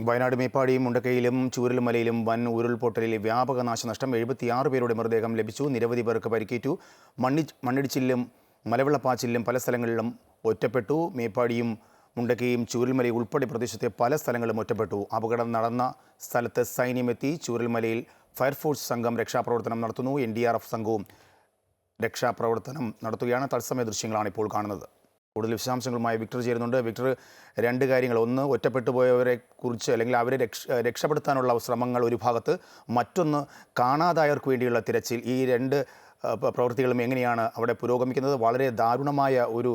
വയനാട് മേപ്പാടിയും മുണ്ടക്കയിലും ചൂരൽമലയിലും വൻ ഉരുൾപൊട്ടലിൽ വ്യാപക നാശനഷ്ടം. 76 പേരുടെ മൃതദേഹം ലഭിച്ചു. നിരവധി പേർക്ക് പരിക്കേറ്റു. മണ്ണിടിച്ചിലും മലവെള്ളപ്പാച്ചിലും പല സ്ഥലങ്ങളിലും ഒറ്റപ്പെട്ടു. മേപ്പാടിയും മുണ്ടക്കയും ചൂരൽമലയും ഉൾപ്പെടെ പ്രദേശത്തെ പല സ്ഥലങ്ങളും ഒറ്റപ്പെട്ടു. അപകടം നടന്ന സ്ഥലത്ത് സൈന്യമെത്തി. ചൂരൽമലയിൽ ഫയർഫോഴ്സ് സംഘം രക്ഷാപ്രവർത്തനം നടത്തുന്നു. NDRF സംഘവും രക്ഷാപ്രവർത്തനം നടത്തുകയാണ്. തത്സമയ ദൃശ്യങ്ങളാണ് ഇപ്പോൾ കാണുന്നത്. കൂടുതൽ വിശദാംശങ്ങളുമായി വിക്ടർ ചേരുന്നുണ്ട്. വിക്ടർ, രണ്ട് കാര്യങ്ങൾ. ഒന്ന്, ഒറ്റപ്പെട്ടു പോയവരെ കുറിച്ച് അല്ലെങ്കിൽ അവരെ രക്ഷപ്പെടുത്താനുള്ള ശ്രമങ്ങൾ ഒരു ഭാഗത്ത്, മറ്റൊന്ന് കാണാതായവർക്ക് വേണ്ടിയുള്ള തിരച്ചിൽ. ഈ രണ്ട് പ്രവൃത്തികളും എങ്ങനെയാണ് അവിടെ പുരോഗമിക്കുന്നത്? വളരെ ദാരുണമായ ഒരു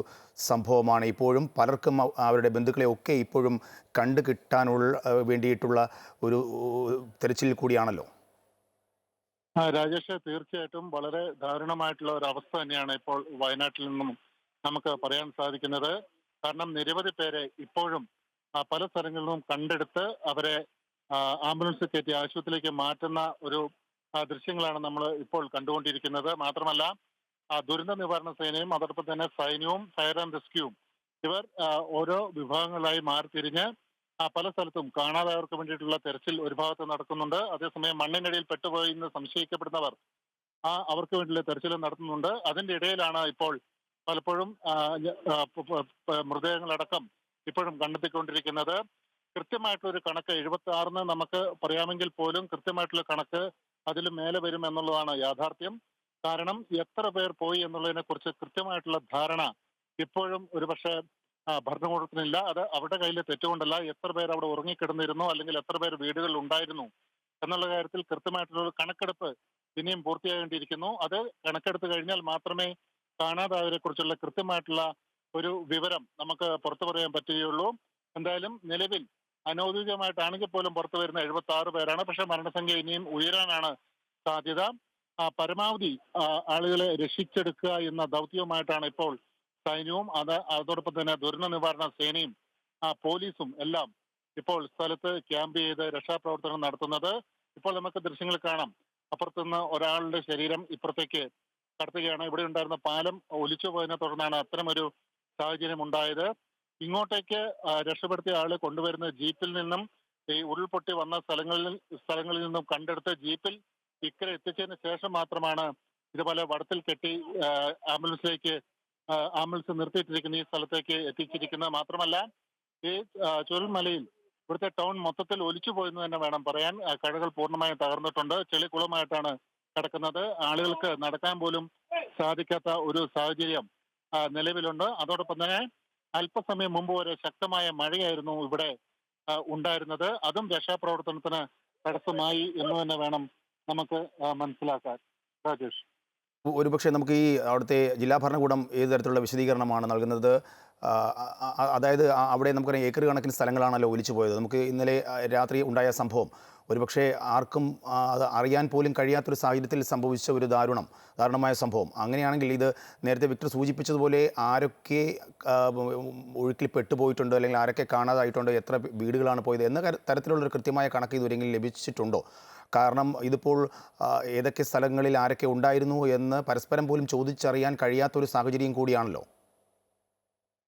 സംഭവമാണ്. ഇപ്പോഴും പലർക്കും അവരുടെ ബന്ധുക്കളെ ഒക്കെ ഇപ്പോഴും കണ്ടു കിട്ടാനുള്ള വേണ്ടിയിട്ടുള്ള ഒരു തിരച്ചിൽ കൂടിയാണല്ലോ. രാജേഷ്, തീർച്ചയായിട്ടും വളരെ ദാരുണമായിട്ടുള്ള ഒരു അവസ്ഥ തന്നെയാണ് ഇപ്പോൾ വയനാട്ടിൽ നിന്നും നമുക്ക് പറയാൻ സാധിക്കുന്നത്. കാരണം നിരവധി പേരെ ഇപ്പോഴും പല സ്ഥലങ്ങളിലും കണ്ടെടുത്ത് അവരെ ആംബുലൻസ് കയറ്റി ആശുപത്രിയിലേക്ക് മാറ്റുന്ന ഒരു ദൃശ്യങ്ങളാണ് നമ്മൾ ഇപ്പോൾ കണ്ടുകൊണ്ടിരിക്കുന്നത്. മാത്രമല്ല, ദുരന്ത നിവാരണ സേനയും അതോടൊപ്പം തന്നെ സൈന്യവും ഫയർ ആൻഡ് റെസ്ക്യൂവും ഇവർ ഓരോ വിഭാഗങ്ങളായി മാറിത്തിരിഞ്ഞ് പല സ്ഥലത്തും കാണാതായവർക്ക് വേണ്ടിയിട്ടുള്ള തെരച്ചിൽ ഒരു ഭാഗത്ത് നടക്കുന്നുണ്ട്. അതേസമയം മണ്ണിനടിയിൽ പെട്ടുപോയി എന്ന് സംശയിക്കപ്പെടുന്നവർ അവർക്ക് വേണ്ടിയുള്ള തെരച്ചിൽ നടത്തുന്നുണ്ട്. അതിന്റെ ഇടയിലാണ് ഇപ്പോൾ പലപ്പോഴും മൃതദേഹങ്ങളടക്കം ഇപ്പോഴും കണ്ടെത്തിക്കൊണ്ടിരിക്കുന്നത്. കൃത്യമായിട്ടുള്ളൊരു കണക്ക് 76 നമുക്ക് പറയാമെങ്കിൽ പോലും കൃത്യമായിട്ടുള്ള കണക്ക് അതിലും മേലെ വരും എന്നുള്ളതാണ് യാഥാർത്ഥ്യം. കാരണം എത്ര പേർ പോയി എന്നുള്ളതിനെ കുറിച്ച് കൃത്യമായിട്ടുള്ള ധാരണ ഇപ്പോഴും ഒരുപക്ഷെ ഭരണകൂടത്തിനില്ല. അത് അവരുടെ കയ്യിലെ തെറ്റുകൊണ്ടല്ല. എത്ര പേർ അവിടെ ഉറങ്ങിക്കിടന്നിരുന്നു, അല്ലെങ്കിൽ എത്ര പേർ വീടുകളിൽ ഉണ്ടായിരുന്നു എന്നുള്ള കാര്യത്തിൽ കൃത്യമായിട്ടുള്ള കണക്കെടുപ്പ് ഇനിയും പൂർത്തിയാകേണ്ടിയിരിക്കുന്നു. അത് കണക്കെടുത്ത് കഴിഞ്ഞാൽ മാത്രമേ കാണാതായവരെ കുറിച്ചുള്ള കൃത്യമായിട്ടുള്ള ഒരു വിവരം നമുക്ക് പുറത്തു പറയാൻ പറ്റുകയുള്ളൂ. എന്തായാലും നിലവിൽ അനൗദ്യോഗികമായിട്ടാണെങ്കിൽ പോലും പുറത്തു വരുന്ന 76 പേരാണ്. പക്ഷെ മരണസംഖ്യ ഇനിയും ഉയരാനാണ് സാധ്യത. പരമാവധി ആളുകളെ രക്ഷിച്ചെടുക്കുക എന്ന ദൗത്യവുമായിട്ടാണ് ഇപ്പോൾ സൈന്യവും അതോടൊപ്പം തന്നെ ദുരന്ത നിവാരണ സേനയും പോലീസും എല്ലാം ഇപ്പോൾ സ്ഥലത്ത് ക്യാമ്പ് ചെയ്ത് രക്ഷാപ്രവർത്തനം നടത്തുന്നത്. ഇപ്പോൾ നമുക്ക് ദൃശ്യങ്ങൾ കാണാം. അപ്പുറത്തുനിന്ന് ഒരാളുടെ ശരീരം ഇപ്പുറത്തേക്ക് കടത്തുകയാണ്. ഇവിടെ ഉണ്ടായിരുന്ന പാലം ഒലിച്ചു പോയതിനെ തുടർന്നാണ് അത്തരമൊരു സാഹചര്യം ഉണ്ടായത്. ഇങ്ങോട്ടേക്ക് രക്ഷപ്പെടുത്തിയ ആളെ കൊണ്ടുവരുന്ന ജീപ്പിൽ നിന്നും ഈ ഉരുൾപൊട്ടി വന്ന സ്ഥലങ്ങളിൽ നിന്നും കണ്ടെടുത്ത് ജീപ്പിൽ ഇക്കരെ എത്തിച്ചതിന് ശേഷം മാത്രമാണ് ഇതുപോലെ വടത്തിൽ കെട്ടി ആംബുലൻസ് നിർത്തിയിട്ടിരിക്കുന്ന ഈ സ്ഥലത്തേക്ക് എത്തിച്ചിരിക്കുന്നത്. മാത്രമല്ല, ഈ ചുരൽമലയിൽ ഇവിടുത്തെ ടൗൺ മൊത്തത്തിൽ ഒലിച്ചു പോയെന്ന് തന്നെ വേണം പറയാൻ. കടകൾ പൂർണ്ണമായും തകർന്നിട്ടുണ്ട്. ചെളിക്കുളമായിട്ടാണ് കിടക്കുന്നത്. ആളുകൾക്ക് നടക്കാൻ പോലും സാധിക്കാത്ത ഒരു സാഹചര്യം നിലവിലുണ്ട്. അതോടൊപ്പം തന്നെ അല്പസമയം മുമ്പ് വരെ ശക്തമായ മഴയായിരുന്നു ഇവിടെ ഉണ്ടായിരുന്നത്. അതും രക്ഷാപ്രവർത്തനത്തിന് തടസ്സമായി എന്ന് തന്നെ വേണം നമുക്ക് മനസ്സിലാക്കാൻ. രാജേഷ്, ഒരുപക്ഷെ നമുക്ക് ഈ അവിടുത്തെ ജില്ലാ ഭരണകൂടം ഏത് തരത്തിലുള്ള വിശദീകരണമാണ് നൽകുന്നത്? അതായത് അവിടെ നമുക്കറിയാം ഏക്കർ കണക്കിന് സ്ഥലങ്ങളാണല്ലോ ഒലിച്ചു പോയത്. നമുക്ക് ഇന്നലെ രാത്രി ഉണ്ടായ സംഭവം ഒരുപക്ഷെ ആർക്കും അത് അറിയാൻ പോലും കഴിയാത്തൊരു സാഹചര്യത്തിൽ സംഭവിച്ച ഒരു ദാരുണമായ സംഭവം. അങ്ങനെയാണെങ്കിൽ ഇത് നേരത്തെ വിക്ടർ സൂചിപ്പിച്ചതുപോലെ ആരൊക്കെ ഒഴുക്കിൽ പെട്ടുപോയിട്ടുണ്ട്, അല്ലെങ്കിൽ ആരൊക്കെ കാണാതായിട്ടുണ്ട്, എത്ര വീടുകളാണ് പോയത് എന്ന തരത്തിലുള്ളൊരു കൃത്യമായ കണക്ക് ഇതുവരെയെങ്കിലും ലഭിച്ചിട്ടുണ്ടോ? കാരണം ഇതിപ്പോൾ ഏതൊക്കെ സ്ഥലങ്ങളിൽ ആരൊക്കെ ഉണ്ടായിരുന്നു എന്ന് പരസ്പരം പോലും ചോദിച്ചറിയാൻ കഴിയാത്തൊരു സാഹചര്യം കൂടിയാണല്ലോ.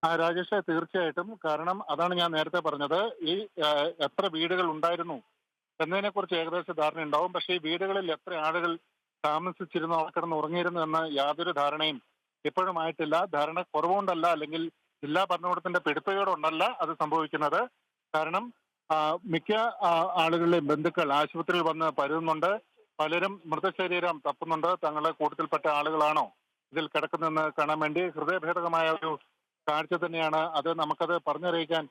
രാജേഷ്, തീർച്ചയായിട്ടും. കാരണം അതാണ് ഞാൻ നേരത്തെ പറഞ്ഞത്. ഈ എത്ര വീടുകൾ ഉണ്ടായിരുന്നു എന്നതിനെ കുറിച്ച് ഏകദേശ ധാരണ ഉണ്ടാവും. പക്ഷേ ഈ വീടുകളിൽ എത്ര ആളുകൾ താമസിച്ചിരുന്നു, അവർ കിടന്ന് ഉറങ്ങിയിരുന്നു എന്ന യാതൊരു ധാരണയും ഇപ്പോഴും ആയിട്ടില്ല. ധാരണ കുറവുകൊണ്ടല്ല, അല്ലെങ്കിൽ ജില്ലാ ഭരണകൂടത്തിന്റെ പിടിപ്പുകേടുകൊണ്ടല്ല അത് സംഭവിക്കുന്നത്. കാരണം മിക്ക ആളുകളുടെയും ബന്ധുക്കൾ ആശുപത്രിയിൽ വന്ന് പരുതുന്നുണ്ട്. പലരും മൃതശരീരം തപ്പുന്നുണ്ട്. തങ്ങളുടെ കൂട്ടത്തിൽപ്പെട്ട ആളുകളാണോ ഇതിൽ കിടക്കുന്നതെന്ന് കാണാൻ വേണ്ടി. ഹൃദയഭേദകമായ ഒരു കാഴ്ച തന്നെയാണ് അത്. നമുക്കത് പറഞ്ഞറിയിക്കാൻ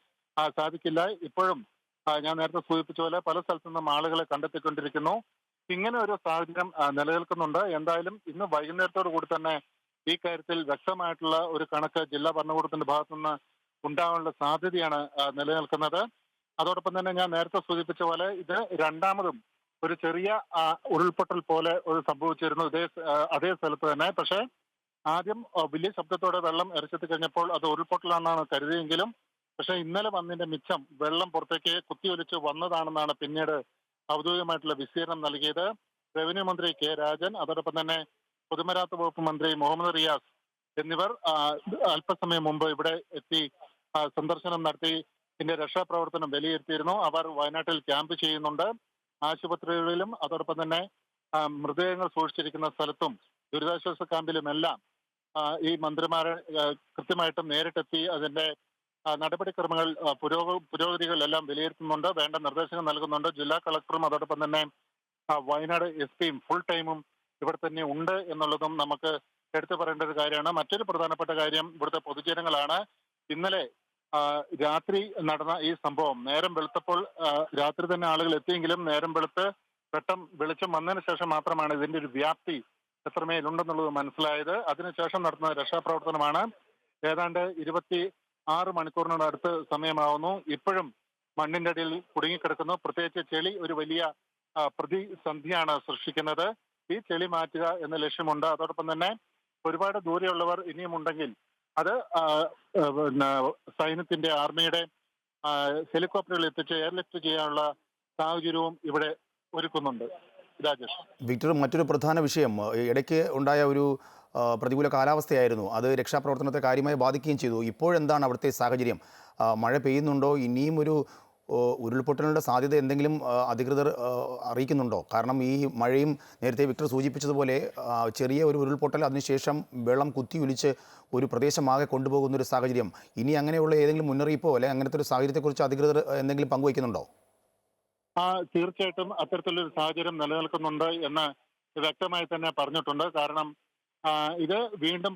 സാധിക്കില്ല. ഇപ്പോഴും ഞാൻ നേരത്തെ സൂചിപ്പിച്ച പോലെ പല സ്ഥലത്തു നിന്നും ആളുകളെ കണ്ടെത്തിക്കൊണ്ടിരിക്കുന്നു. ഇങ്ങനെ ഒരു സാഹചര്യം നിലനിൽക്കുന്നുണ്ട്. എന്തായാലും ഇന്ന് വൈകുന്നേരത്തോടു കൂടി തന്നെ ഈ കാര്യത്തിൽ വ്യക്തമായിട്ടുള്ള ഒരു കണക്ക് ജില്ലാ ഭരണകൂടത്തിന്റെ ഭാഗത്തുനിന്ന് ഉണ്ടാകാനുള്ള സാധ്യതയാണ് നിലനിൽക്കുന്നത്. അതോടൊപ്പം തന്നെ ഞാൻ നേരത്തെ സൂചിപ്പിച്ച പോലെ ഇത് രണ്ടാമതും ഒരു ചെറിയ ഉരുൾപൊട്ടൽ പോലെ ഒരു സംഭവിച്ചിരുന്നു അതേ സ്ഥലത്ത് തന്നെ. പക്ഷേ ആദ്യം വലിയ ശബ്ദത്തോടെ വെള്ളം ഇരച്ചെത്തി കഴിഞ്ഞപ്പോൾ അത് ഉരുൾപൊട്ടലാണെന്നാണ് കരുതിയെങ്കിലും പക്ഷേ ഇന്നലെ വന്നതിന്റെ മിച്ചം വെള്ളം പുറത്തേക്ക് കുത്തിയൊലിച്ച് വന്നതാണെന്നാണ് പിന്നീട് ഔദ്യോഗികമായിട്ടുള്ള വിശദീകരണം നൽകിയത്. റവന്യൂ മന്ത്രി കെ രാജൻ, അതോടൊപ്പം തന്നെ പൊതുമരാമത്ത് വകുപ്പ് മന്ത്രി മുഹമ്മദ് റിയാസ് എന്നിവർ അല്പസമയം മുമ്പ് ഇവിടെ എത്തി സന്ദർശനം നടത്തി ഇതിന്റെ രക്ഷാപ്രവർത്തനം വിലയിരുത്തിയിരുന്നു. അവർ വയനാട്ടിൽ ക്യാമ്പ് ചെയ്യുന്നുണ്ട്. ആശുപത്രികളിലും അതോടൊപ്പം തന്നെ മൃതദേഹങ്ങൾ സൂക്ഷിച്ചിരിക്കുന്ന സ്ഥലത്തും ദുരിതാശ്വാസ ക്യാമ്പിലുമെല്ലാം ഈ മന്ത്രിമാരെ കൃത്യമായിട്ടും നേരിട്ടെത്തി അതിന്റെ നടപടിക്രമങ്ങൾ പുരോഗതികളെല്ലാം വിലയിരുത്തുന്നുണ്ട്. വേണ്ട നിർദ്ദേശങ്ങൾ നൽകുന്നുണ്ട്. ജില്ലാ കളക്ടറും അതോടൊപ്പം തന്നെ വയനാട് SP ഫുൾ ടൈമും ഇവിടെ തന്നെ ഉണ്ട് എന്നുള്ളതും നമുക്ക് എടുത്തു പറയേണ്ട ഒരു കാര്യമാണ്. മറ്റൊരു പ്രധാനപ്പെട്ട കാര്യം ഇവിടുത്തെ പൊതുജനങ്ങളാണ്. ഇന്നലെ രാത്രി നടന്ന ഈ സംഭവം നേരം വെളുത്തപ്പോൾ രാത്രി തന്നെ ആളുകൾ എത്തിയെങ്കിലും നേരം വെളുത്ത് വെളിച്ചം വന്നതിന് ശേഷം മാത്രമാണ് ഇതിന്റെ ഒരു വ്യാപ്തി എത്രമേലുണ്ടെന്നുള്ളത് മനസ്സിലായത്. അതിനുശേഷം നടത്തുന്ന രക്ഷാപ്രവർത്തനമാണ്. ഏതാണ്ട് 26 മണിക്കൂറിനടുത്ത് സമയമാവുന്നു. ഇപ്പോഴും മണ്ണിന്റെ അടിയിൽ കുടുങ്ങിക്കിടക്കുന്നു. പ്രത്യേകിച്ച് ചെളി ഒരു വലിയ പ്രതിസന്ധിയാണ് സൃഷ്ടിക്കുന്നത്. ഈ ചെളി മാറ്റുക എന്ന ലക്ഷ്യമുണ്ട്. അതോടൊപ്പം തന്നെ ഒരുപാട് ദൂരെയുള്ളവർ ഇനിയും ഉണ്ടെങ്കിൽ അത് സൈന്യത്തിന്റെ ആർമിയുടെ ഹെലികോപ്റ്ററുകൾ എത്തിച്ച് എയർലിഫ്റ്റ് ചെയ്യാനുള്ള സാഹചര്യവും ഇവിടെ ഒരുക്കുന്നുണ്ട്. രാജേഷ്, വിക്ടർ, മറ്റൊരു പ്രധാന വിഷയം ഇടയ്ക്ക് ഉണ്ടായ ഒരു പ്രതികൂല കാലാവസ്ഥയായിരുന്നു. അത് രക്ഷാപ്രവർത്തനത്തെ കാര്യമായി ബാധിക്കുകയും ചെയ്തു. ഇപ്പോഴെന്താണ് അവിടുത്തെ സാഹചര്യം? മഴ പെയ്യുന്നുണ്ടോ? ഇനിയും ഒരു ഉരുൾപൊട്ടലിൻ്റെ സാധ്യത എന്തെങ്കിലും അധികൃതർ അറിയിക്കുന്നുണ്ടോ? കാരണം ഈ മഴയും നേരത്തെ വിക്ടർ സൂചിപ്പിച്ചതുപോലെ ചെറിയ ഒരു ഉരുൾപൊട്ടൽ, അതിനുശേഷം വെള്ളം കുത്തിയൊലിച്ച് ഒരു പ്രദേശമാകെ കൊണ്ടുപോകുന്നൊരു സാഹചര്യം. ഇനി അങ്ങനെയുള്ള ഏതെങ്കിലും മുന്നറിയിപ്പോ അല്ലെങ്കിൽ അങ്ങനത്തെ ഒരു സാഹചര്യത്തെക്കുറിച്ച് അധികൃതർ എന്തെങ്കിലും പങ്കുവയ്ക്കുന്നുണ്ടോ? തീർച്ചയായിട്ടും അത്തരത്തിലൊരു സാഹചര്യം നിലനിൽക്കുന്നുണ്ട് എന്ന് വ്യക്തമായി തന്നെ പറഞ്ഞിട്ടുണ്ട്. കാരണം ഇത് വീണ്ടും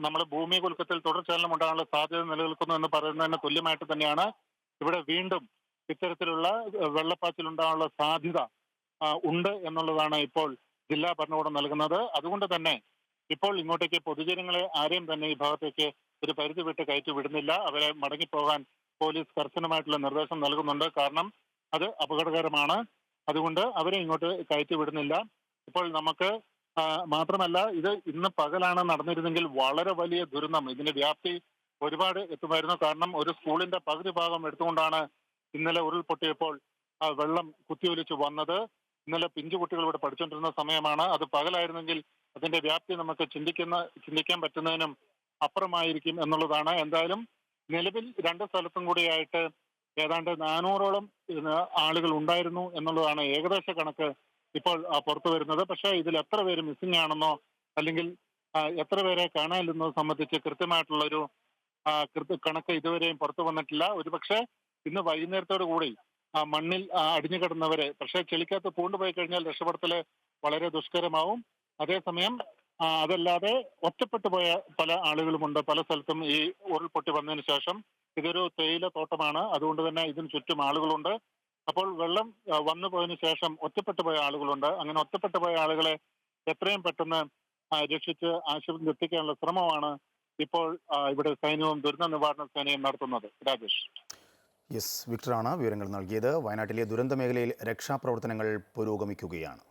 നമ്മുടെ ഭൂമി കുലുക്കത്തിൽ തുടർചലനം ഉണ്ടാകാനുള്ള സാധ്യത നിലനിൽക്കുന്നു എന്ന് പറയുന്നതിന് തുല്യമായിട്ട് തന്നെയാണ് ഇവിടെ വീണ്ടും ഇത്തരത്തിലുള്ള വെള്ളപ്പാച്ചിൽ ഉണ്ടാകാനുള്ള സാധ്യത ഉണ്ട് എന്നുള്ളതാണ് ഇപ്പോൾ ജില്ലാ ഭരണകൂടം നൽകുന്നത്. അതുകൊണ്ട് തന്നെ ഇപ്പോൾ ഇങ്ങോട്ടേക്ക് പൊതുജനങ്ങളെ ആരെയും തന്നെ ഈ ഭാഗത്തേക്ക് ഒരു പരിധി വിട്ട് കയറ്റി വിടുന്നില്ല. അവരെ മടങ്ങിപ്പോകാൻ പോലീസ് കർശനമായിട്ടുള്ള നിർദ്ദേശം നൽകുന്നുണ്ട്. കാരണം അത് അപകടകരമാണ്. അതുകൊണ്ട് അവരെ ഇങ്ങോട്ട് കയറ്റി വിടുന്നില്ല. ഇപ്പോൾ നമുക്ക് മാത്രമല്ല, ഇത് ഇന്ന് പകലാണ് നടന്നിരുന്നെങ്കിൽ വളരെ വലിയ ദുരന്തം, ഇതിന്റെ വ്യാപ്തി ഒരുപാട് എത്തുമായിരുന്നു. കാരണം ഒരു സ്കൂളിന്റെ പകുതി ഭാഗം എടുത്തുകൊണ്ടാണ് ഇന്നലെ ഉരുൾപൊട്ടിയപ്പോൾ വെള്ളം കുത്തിയൊലിച്ച് വന്നത്. ഇന്നലെ പിഞ്ചുകുട്ടികൾ ഇവിടെ പഠിച്ചുകൊണ്ടിരുന്ന സമയമാണ്. അത് പകലായിരുന്നെങ്കിൽ അതിന്റെ വ്യാപ്തി നമുക്ക് ചിന്തിക്കാൻ പറ്റുന്നതിനും അപ്പുറമായിരിക്കും എന്നുള്ളതാണ്. എന്തായാലും നിലവിൽ 2 സ്ഥലത്തും കൂടിയായിട്ട് ഏതാണ്ട് 400ഓളം ആളുകൾ ഉണ്ടായിരുന്നു എന്നുള്ളതാണ് ഏകദേശ കണക്ക് ഇപ്പോൾ പുറത്തു വരുന്നത്. പക്ഷേ ഇതിൽ എത്ര പേര് മിസ്സിംഗ് ആണെന്നോ അല്ലെങ്കിൽ എത്ര പേരെ കാണാനില്ലെന്നോ സംബന്ധിച്ച് കൃത്യമായിട്ടുള്ളൊരു കണക്ക് ഇതുവരെയും പുറത്തു വന്നിട്ടില്ല. ഒരുപക്ഷെ ഇന്ന് വൈകുന്നേരത്തോടു കൂടി മണ്ണിൽ അടിഞ്ഞു കിടന്നവരെ, പക്ഷേ ചെളിക്കകത്ത് പൂണ്ടുപോയി കഴിഞ്ഞാൽ രക്ഷപ്പെടുത്തല് വളരെ ദുഷ്കരമാവും. അതേസമയം അതല്ലാതെ ഒറ്റപ്പെട്ടു പോയ പല ആളുകളുമുണ്ട് പല സ്ഥലത്തും. ഈ ഉരുൾപൊട്ടി വന്നതിന് ശേഷം ഇതൊരു തേയില തോട്ടമാണ്, അതുകൊണ്ട് തന്നെ ഇതിന് ചുറ്റും ആളുകളുണ്ട്. അപ്പോൾ വെള്ളം വന്നു പോയതിനു ശേഷം ഒറ്റപ്പെട്ടു പോയ ആളുകളുണ്ട്. അങ്ങനെ ഒറ്റപ്പെട്ടു പോയ ആളുകളെ എത്രയും പെട്ടെന്ന് രക്ഷിച്ച് ആശുപത്രിയിൽ എത്തിക്കാനുള്ള ശ്രമമാണ് ഇപ്പോൾ ഇവിടെ സൈന്യവും ദുരന്ത നിവാരണ സേനയും നടത്തുന്നത്. രാജേഷ്. യെസ്, വിക്ടറാണ് വിവരങ്ങൾ നൽകിയത്. വയനാട്ടിലെ ദുരന്ത മേഖലയിൽ രക്ഷാപ്രവർത്തനങ്ങൾ പുരോഗമിക്കുകയാണ്.